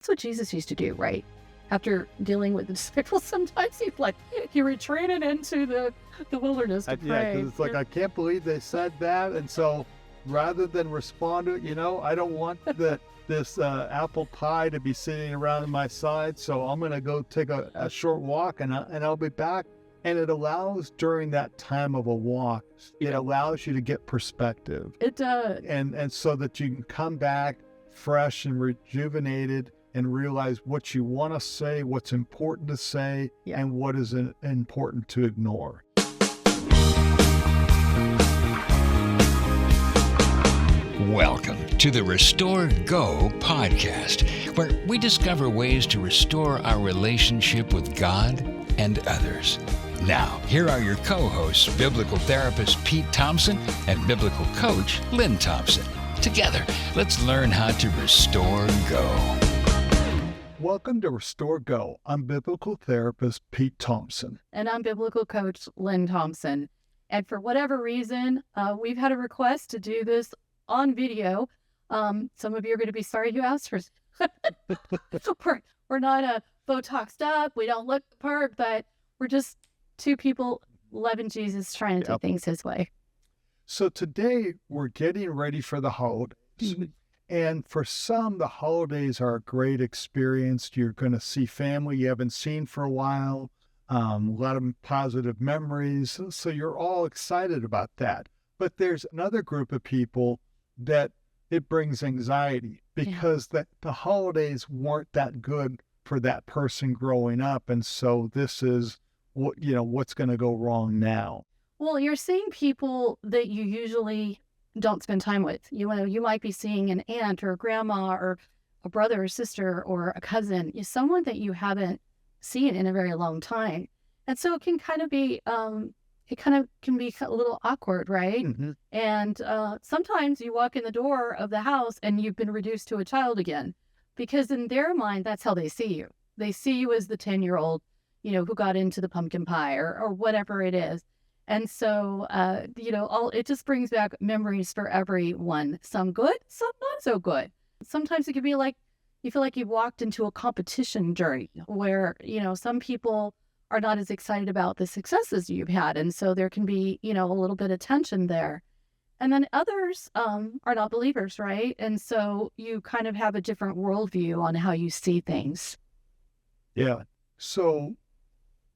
That's what Jesus used to do, right? After dealing with the disciples, sometimes he retreated into the wilderness to Yeah, pray. because it's like, I can't believe they said that. And so rather than respond to it, I don't want this apple pie to be sitting around my side. So I'm going to go take a short walk and I'll be back. And it allows, during that time of a walk, it allows you to get perspective. It does. And so that you can come back fresh and rejuvenated and realize what you want to say, what's important to say, and what is important to ignore. Welcome to the Restore Go podcast, where we discover ways to restore our relationship with God and others. Now, here are your co-hosts, biblical therapist Pete Thompson and biblical coach Lynne Thompson. Together, let's learn how to restore go. Welcome to Restore Go. I'm biblical therapist Pete Thompson. And I'm biblical coach Lynne Thompson. And for whatever reason, we've had a request to do this on video. Some of you are going to be sorry you asked for we're not Botoxed up. We don't look the part, but we're just two people loving Jesus, trying to do things his way. So today we're getting ready for the holidays. Mm-hmm. And for some, the holidays are a great experience. You're going to see family you haven't seen for a while, a lot of positive memories. So you're all excited about that. But there's another group of people that it brings anxiety because the holidays weren't that good for that person growing up. And so this is what's going to go wrong now. Well, you're seeing people that you usually don't spend time with. You might be seeing an aunt or a grandma or a brother or sister or a cousin, someone that you haven't seen in a very long time. And so it can kind of be, can be a little awkward, right? Mm-hmm. And sometimes you walk in the door of the house and you've been reduced to a child again, because in their mind, that's how they see you. They see you as the 10-year-old, who got into the pumpkin pie or whatever it is. And so, it just brings back memories for everyone. Some good, some not so good. Sometimes it could be like, you feel like you've walked into a competition journey where, some people are not as excited about the successes you've had. And so there can be, a little bit of tension there. And then others are not believers, right? And so you kind of have a different worldview on how you see things. Yeah. So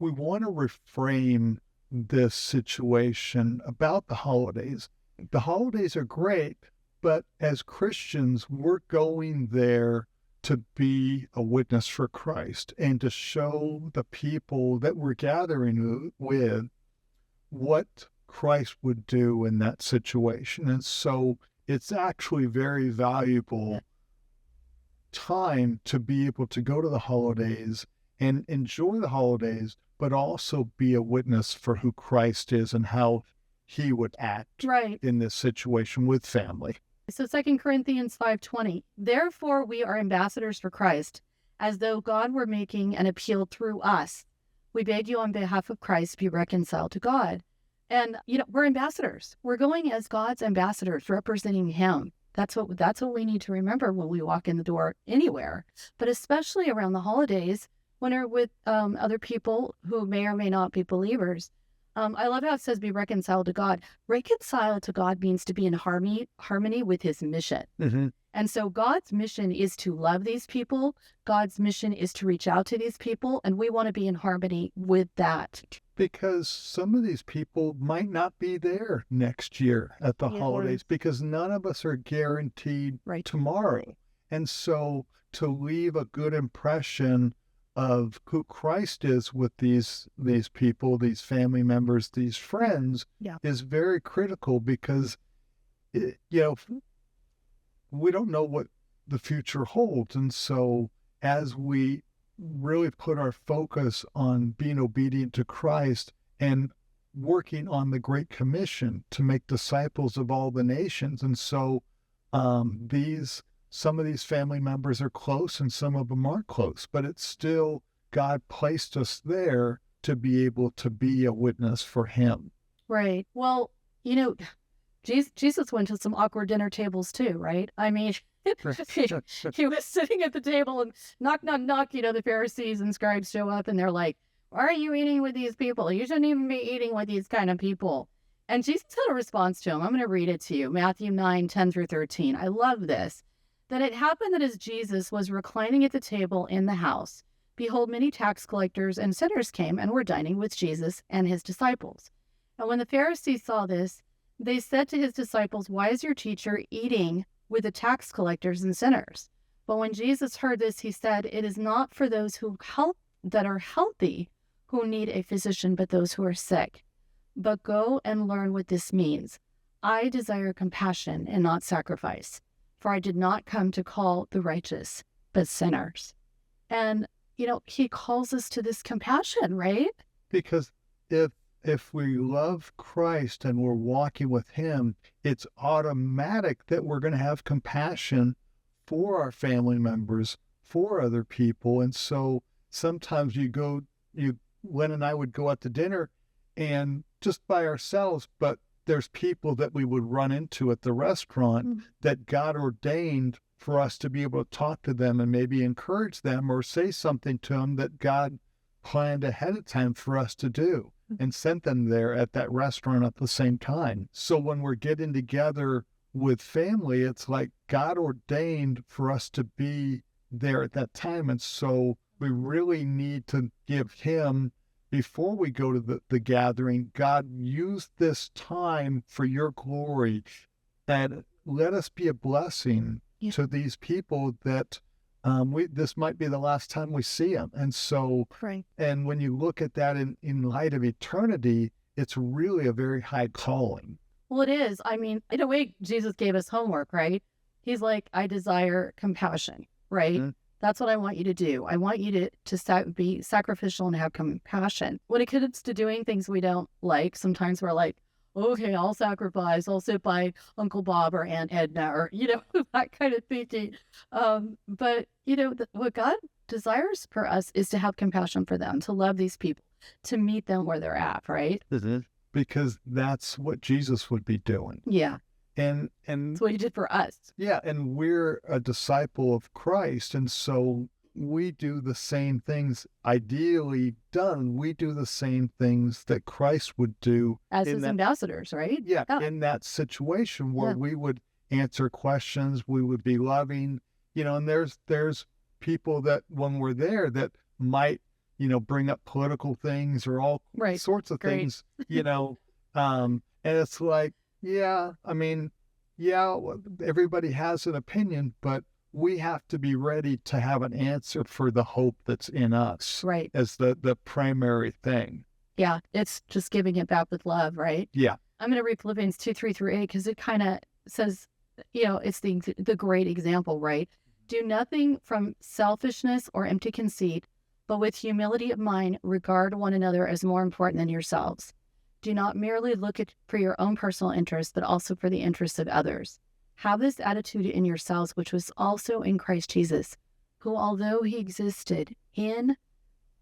we want to reframe this situation about the holidays. The holidays are great, but as Christians, we're going there to be a witness for Christ and to show the people that we're gathering with what Christ would do in that situation. And so it's actually very valuable time to be able to go to the holidays and enjoy the holidays, but also be a witness for who Christ is and how he would act in this situation with family. So 2 Corinthians 5:20, therefore we are ambassadors for Christ, as though God were making an appeal through us. We beg you on behalf of Christ, be reconciled to God. And, we're ambassadors. We're going as God's ambassadors, representing him. That's what we need to remember when we walk in the door anywhere, but especially around the holidays, when we're with other people who may or may not be believers. I love how it says be reconciled to God. Reconciled to God means to be in harmony with his mission. Mm-hmm. And so God's mission is to love these people. God's mission is to reach out to these people. And we want to be in harmony with that. Because some of these people might not be there next year at the holidays because none of us are guaranteed tomorrow. And so to leave a good impression of who Christ is with these people, these family members, these friends, is very critical because, we don't know what the future holds. And so as we really put our focus on being obedient to Christ and working on the Great Commission to make disciples of all the nations. And so some of these family members are close and some of them aren't close, but it's still God placed us there to be able to be a witness for him. Right. Well, Jesus went to some awkward dinner tables too, right? I mean, he was sitting at the table and knock, knock, knock, the Pharisees and scribes show up and they're like, why are you eating with these people? You shouldn't even be eating with these kind of people. And Jesus had a response to him. I'm going to read it to you. Matthew 9:10-13. I love this. That it happened that as Jesus was reclining at the table in the house, behold, many tax collectors and sinners came and were dining with Jesus and his disciples. And when the Pharisees saw this, they said to his disciples, why is your teacher eating with the tax collectors and sinners? But when Jesus heard this, he said, it is not for those that are healthy who need a physician, but those who are sick. But go and learn what this means. I desire compassion and not sacrifice, for I did not come to call the righteous, but sinners. And, he calls us to this compassion, right? Because if we love Christ and we're walking with him, it's automatic that we're going to have compassion for our family members, for other people. And so sometimes Lynn and I would go out to dinner and just by ourselves, but there's people that we would run into at the restaurant that God ordained for us to be able to talk to them and maybe encourage them or say something to them that God planned ahead of time for us to do and sent them there at that restaurant at the same time. So when we're getting together with family, it's like God ordained for us to be there at that time. And so we really need to give him, before we go to the gathering, God, use this time for your glory and let us be a blessing to these people that this might be the last time we see them. And so, and when you look at that in light of eternity, it's really a very high calling. Well, it is. I mean, in a way, Jesus gave us homework, right? He's like, I desire compassion, right? Mm-hmm. That's what I want you to do. I want you to be sacrificial and have compassion. When it comes to doing things we don't like, sometimes we're like, okay, I'll sacrifice. I'll sit by Uncle Bob or Aunt Edna or, that kind of thinking. But, what God desires for us is to have compassion for them, to love these people, to meet them where they're at, right? Mm-hmm. Because that's what Jesus would be doing. Yeah. And that's what he did for us. Yeah, and we're a disciple of Christ, and so we do the same things. Ideally done, we do the same things that Christ would do as his ambassadors, right? Yeah, in that situation where we would answer questions, we would be loving, and there's people that when we're there that might, bring up political things or all sorts of things, and it's like, everybody has an opinion, but we have to be ready to have an answer for the hope that's in us, right? As the primary thing. Yeah, it's just giving it back with love, right? Yeah. I'm going to read Philippians 2:3-8 because it kind of says, it's the great example, right? Do nothing from selfishness or empty conceit, but with humility of mind, regard one another as more important than yourselves. Do not merely look for your own personal interests, but also for the interests of others. Have this attitude in yourselves, which was also in Christ Jesus, who, although he existed in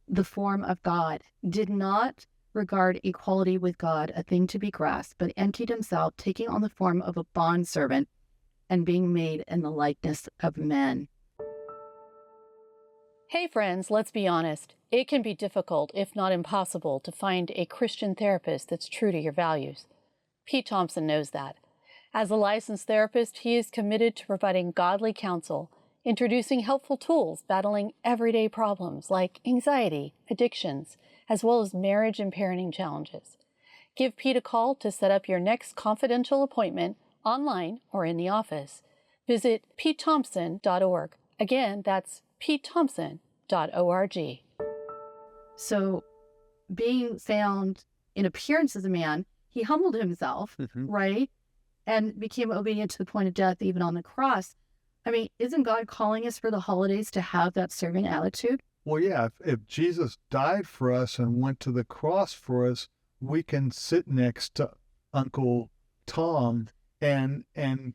the form of God, did not regard equality with God a thing to be grasped, but emptied himself, taking on the form of a bondservant and being made in the likeness of men. Hey friends, let's be honest. It can be difficult, if not impossible, to find a Christian therapist that's true to your values. Pete Thompson knows that. As a licensed therapist, he is committed to providing godly counsel, introducing helpful tools, battling everyday problems like anxiety, addictions, as well as marriage and parenting challenges. Give Pete a call to set up your next confidential appointment online or in the office. Visit PeteThompson.org. Again, that's PeteThompson.org. So, being found in appearance as a man, he humbled himself, right? And became obedient to the point of death, even on the cross. I mean, isn't God calling us for the holidays to have that servant attitude? Well, yeah, if Jesus died for us and went to the cross for us, we can sit next to Uncle Tom and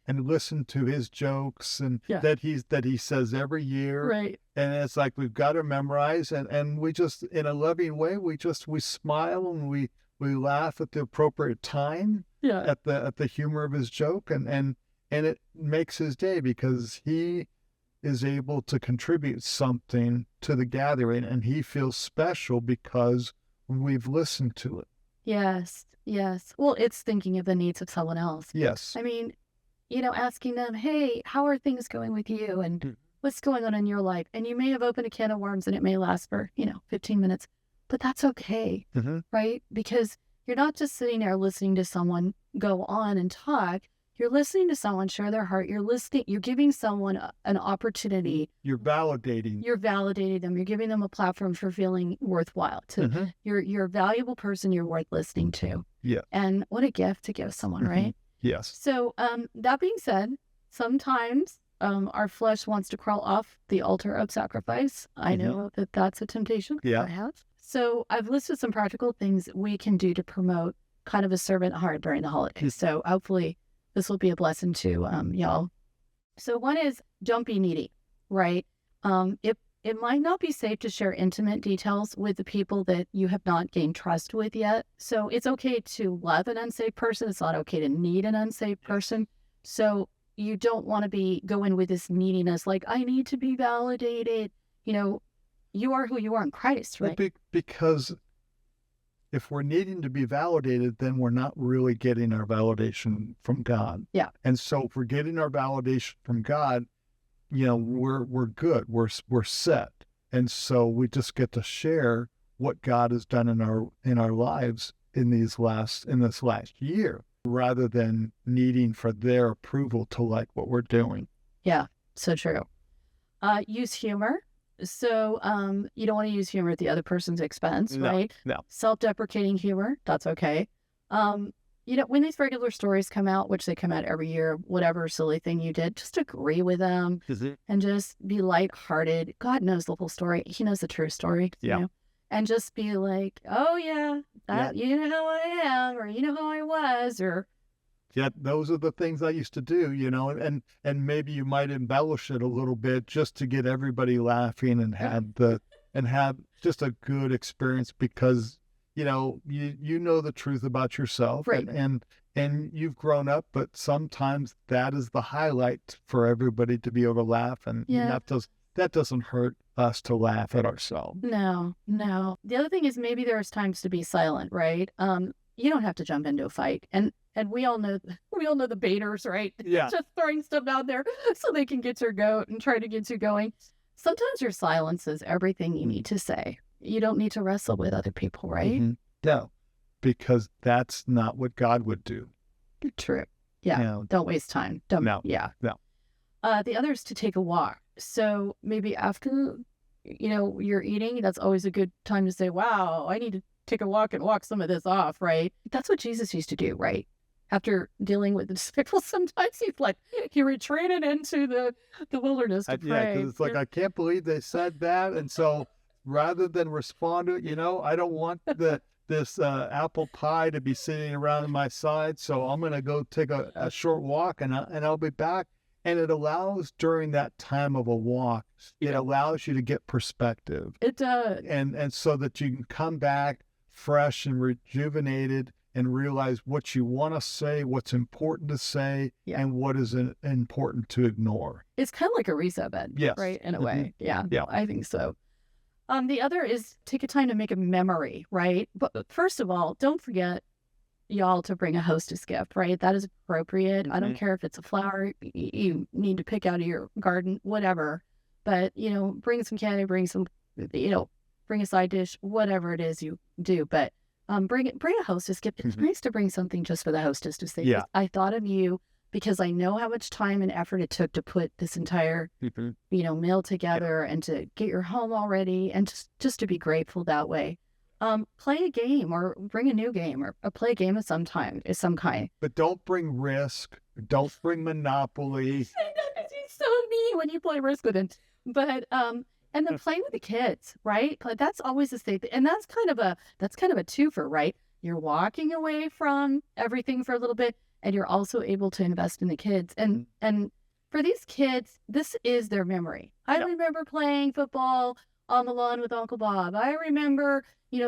listen to his jokes and that he says every year. Right. And it's like we've got to memorize and we just, in a loving way, we smile and we laugh at the appropriate time at the humor of his joke and And it makes his day because he is able to contribute something to the gathering, and he feels special because we've listened to it. Yes. Yes. Well, it's thinking of the needs of someone else. Yes. I mean, asking them, hey, how are things going with you? And what's going on in your life? And you may have opened a can of worms and it may last for, 15 minutes, but that's okay, right? Because you're not just sitting there listening to someone go on and talk. You're listening to someone share their heart. You're listening. You're giving someone an opportunity. You're validating. You're validating them. You're giving them a platform for feeling worthwhile. You're a valuable person. You're worth listening to. Yeah. And what a gift to give someone, right? Yes. So that being said, sometimes our flesh wants to crawl off the altar of sacrifice. I know that that's a temptation. Yeah. I have. So I've listed some practical things that we can do to promote kind of a servant heart during the holidays. So hopefully this will be a blessing to y'all. So one is don't be needy, right? It might not be safe to share intimate details with the people that you have not gained trust with yet. So it's okay to love an unsafe person. It's not okay to need an unsafe person. So you don't want to be going with this neediness, like I need to be validated. You are who you are in Christ, right? Because if we're needing to be validated, then we're not really getting our validation from God. Yeah. And so if we're getting our validation from God, we're good. We're set. And so we just get to share what God has done in our lives in this last year, rather than needing for their approval to like what we're doing. Yeah, so true. Use humor. So you don't want to use humor at the other person's expense, right? No. Self-deprecating humor, that's okay. When these regular stories come out, which they come out every year, whatever silly thing you did, just agree with them and just be lighthearted. God knows the whole story. He knows the true story. And just be like, oh yeah, you know how I am, or you know how I was, or yeah, those are the things I used to do, and maybe you might embellish it a little bit just to get everybody laughing and have just a good experience, because you know the truth about yourself, right? And you've grown up, but sometimes that is the highlight for everybody to be able to laugh, and that doesn't hurt us to laugh at ourselves. No. The other thing is maybe there's times to be silent, right? You don't have to jump into a fight, and we all know the baiters, right? Yeah. Just throwing stuff out there so they can get your goat and try to get you going. Sometimes your silence is everything you need to say. You don't need to wrestle with other people, right? No, because that's not what God would do. True. Yeah. Don't waste time. Don't. No. Yeah. No. The other is to take a walk. So maybe after, you're eating, that's always a good time to say, wow, I need to take a walk and walk some of this off, right? That's what Jesus used to do, right? After dealing with the disciples, sometimes he retreated into the wilderness to pray. Yeah, because it's like, I can't believe they said that. And so rather than respond to it, I don't want this apple pie to be sitting around on my side. So I'm going to go take a short walk, and I'll be back. And it allows, during that time of a walk, it allows you to get perspective. It does. And so that you can come back fresh and rejuvenated and realize what you want to say, what's important to say, and what is important to ignore. It's kind of like a reset button, right? In a way. Yeah, I think so. The other is take a time to make a memory, right? But first of all, don't forget, y'all, to bring a hostess gift, right? That is appropriate. I don't care if it's a flower you need to pick out of your garden, whatever. But, bring some candy, bring some, bring a side dish, whatever it is you do. But bring a hostess gift. It's nice to bring something just for the hostess to say, I thought of you because I know how much time and effort it took to put this entire, meal together and to get your home all ready, and just to be grateful that way. Play a game, or bring a new game, or play a game of some kind. But don't bring Risk. Don't bring Monopoly. He's so mean when you play Risk with him. But and then play with the kids, right? That's always a safe, and that's kind of a twofer, right? You're walking away from everything for a little bit, and you're also able to invest in the kids. And for these kids, this is their memory. I remember playing football on the lawn with Uncle Bob. I remember,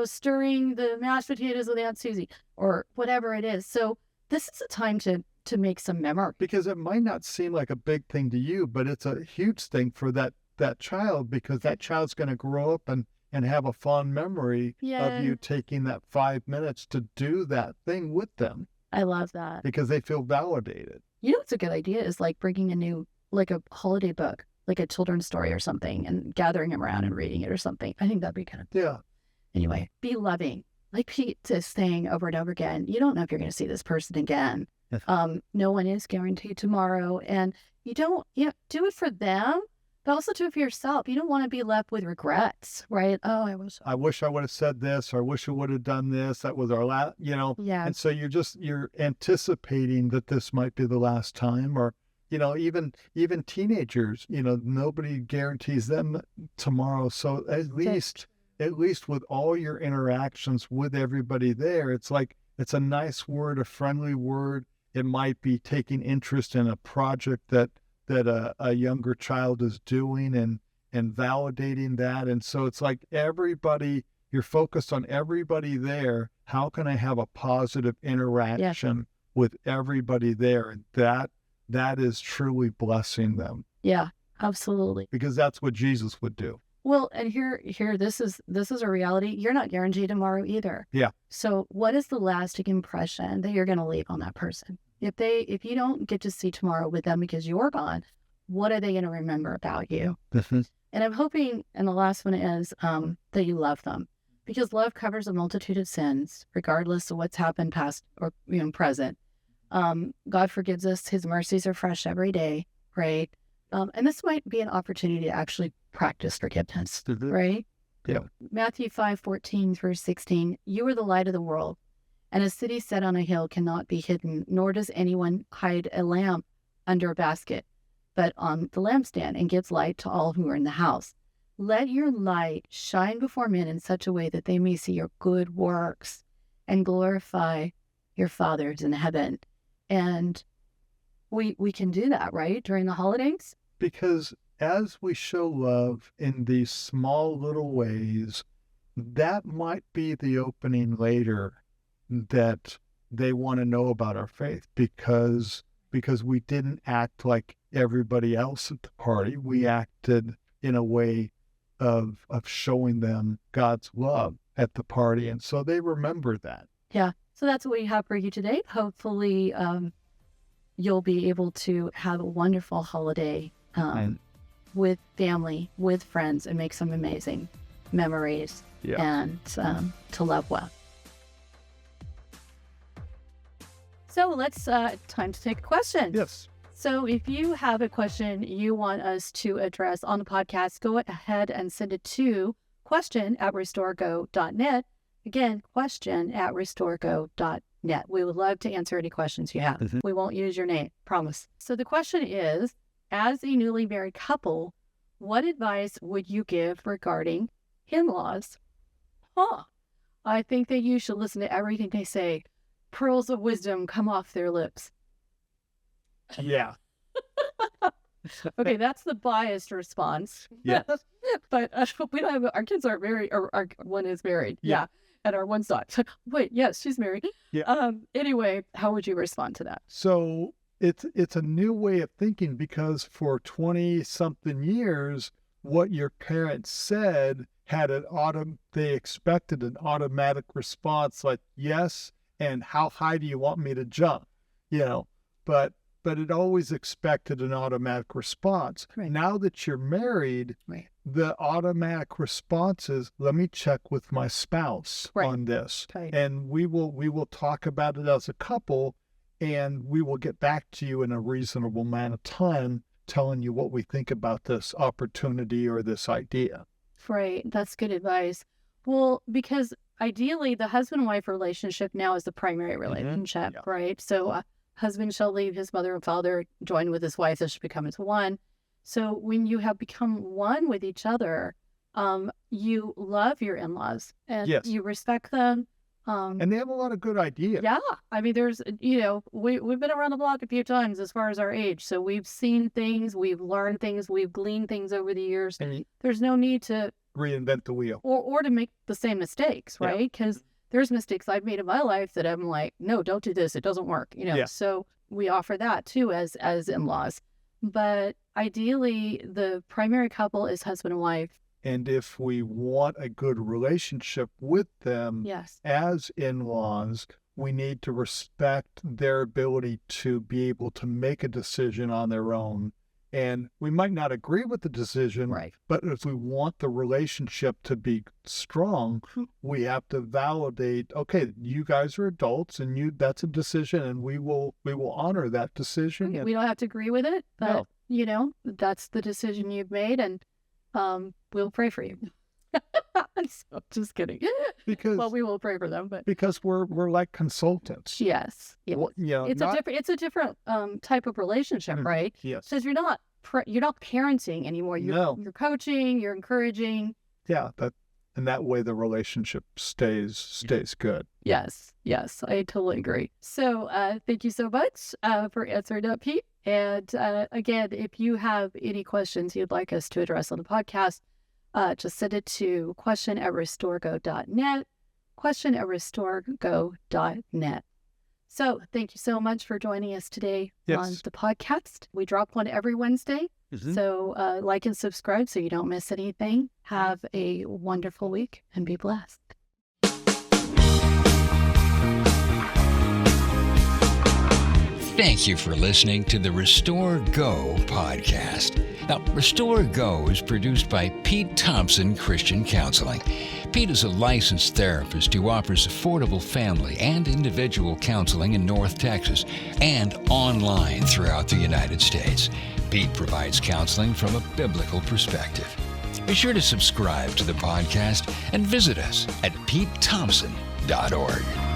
stirring the mashed potatoes with Aunt Susie, or whatever it is. So this is a time to to make some memory. Because it might not seem like a big thing to you, but it's a huge thing for that child, because that child's going to grow up and have a fond memory of you taking that 5 minutes to do that thing with them. I love that. Because they feel validated. You know what's a good idea is like bringing a new, like a holiday book, like a children's story or something, and gathering them around and reading it or something. I think that'd be kind of Yeah. Anyway, be loving. Like Pete is saying over and over again, you don't know if you're going to see this person again. Yes. No one is guaranteed tomorrow. And you don't, do it for them, but also do it for yourself. You don't want to be left with regrets, right? Oh, I wish I would have said this, or I wish I would have done this. That was our last, Yeah. And so you're anticipating that this might be the last time, or, even teenagers, nobody guarantees them tomorrow. So at least with all your interactions with everybody there, it's like, it's a nice word, a friendly word. It might be taking interest in a project that a younger child is doing and validating that. And so it's like you're focused on everybody there. How can I have a positive interaction with everybody there? And that is truly blessing them. Yeah, absolutely. Because that's what Jesus would do. Well, and here, this is a reality. You're not guaranteed tomorrow either. Yeah. So what is the lasting impression that you're going to leave on that person? If you don't get to see tomorrow with them because you're gone, what are they going to remember about you? Mm-hmm. And I'm hoping, and the last one is that you love them, because love covers a multitude of sins, regardless of what's happened past or present. God forgives us. His mercies are fresh every day, right? And this might be an opportunity to actually practice forgiveness, Mm-hmm. right? Yeah. Matthew 5:14-16, you are the light of the world, and a city set on a hill cannot be hidden, nor does anyone hide a lamp under a basket, but on the lampstand, and gives light to all who are in the house. Let your light shine before men in such a way that they may see your good works and glorify your Father who's in heaven. And we can do that, right, during the holidays? Because as we show love in these small little ways, that might be the opening later that they want to know about our faith, because we didn't act like everybody else at the party. We acted in a way of showing them God's love at the party. And so they remember that. Yeah. So that's what we have for you today. Hopefully you'll be able to have a wonderful holiday with family, with friends, and make some amazing memories and to love well. So let's time to take a question. Yes. So if you have a question you want us to address on the podcast, go ahead and send it to question@restorego.net. Again, question@restorego.net. We would love to answer any questions you have. Mm-hmm. We won't use your name, promise. So the question is, as a newly married couple, what advice would you give regarding in-laws? I think that you should listen to everything they say. Pearls of wisdom come off their lips. Yeah. Okay, that's the biased response. Yeah. But we don't have, our kids aren't married, or our one is married. Yeah. And our one's not. Wait, yes, she's married. Yeah. Anyway, how would you respond to that? So it's a new way of thinking, because for 20-something years, what your parents said had they expected an automatic response like yes, and how high do you want me to jump? But it always expected an automatic response. Right. Now that you're married, Right. the automatic response is, let me check with my spouse on this. Right. And we will talk about it as a couple, and we will get back to you in a reasonable amount of time telling you what we think about this opportunity or this idea. Right. That's good advice. Well, because ideally the husband-wife relationship now is the primary relationship, Yeah. right? So husband shall leave his mother and father, join with his wife, they should become as one. So when you have become one with each other, you love your in-laws and Yes. you respect them. And they have a lot of good ideas. Yeah. I mean, there's, we've been around the block a few times as far as our age. So we've seen things, we've learned things, we've gleaned things over the years. And There's no need to reinvent the wheel. or to make the same mistakes, right? Because there's mistakes I've made in my life that I'm like, no, don't do this. It doesn't work, Yeah. So we offer that too as in-laws. But ideally, the primary couple is husband and wife. And if we want a good relationship with them Yes. as in-laws, we need to respect their ability to be able to make a decision on their own. And we might not agree with the decision, Right. but if we want the relationship to be strong, we have to validate, okay, you guys are adults and that's a decision, and we will honor that decision. We don't have to agree with it, but No. you know, that's the decision you've made, and we'll pray for you. So, just kidding. Because Well, we will pray for them, but because we're like consultants. yes. Well, It's a different type of relationship, right? Yes. Because you're not parenting anymore. You're coaching, you're encouraging. Yeah, and that way the relationship stays good. Yes, I totally agree. So thank you so much for answering that, Pete. And again, if you have any questions you'd like us to address on the podcast, just send it to question@restorego.net, question@restorego.net. So thank you so much for joining us today on the podcast. We drop one every Wednesday. Mm-hmm. So like and subscribe so you don't miss anything. Have a wonderful week and be blessed. Thank you for listening to the Restore Go podcast. Now, Restore Go is produced by Pete Thompson Christian Counseling. Pete is a licensed therapist who offers affordable family and individual counseling in North Texas and online throughout the United States. Pete provides counseling from a biblical perspective. Be sure to subscribe to the podcast and visit us at PeteThompson.org.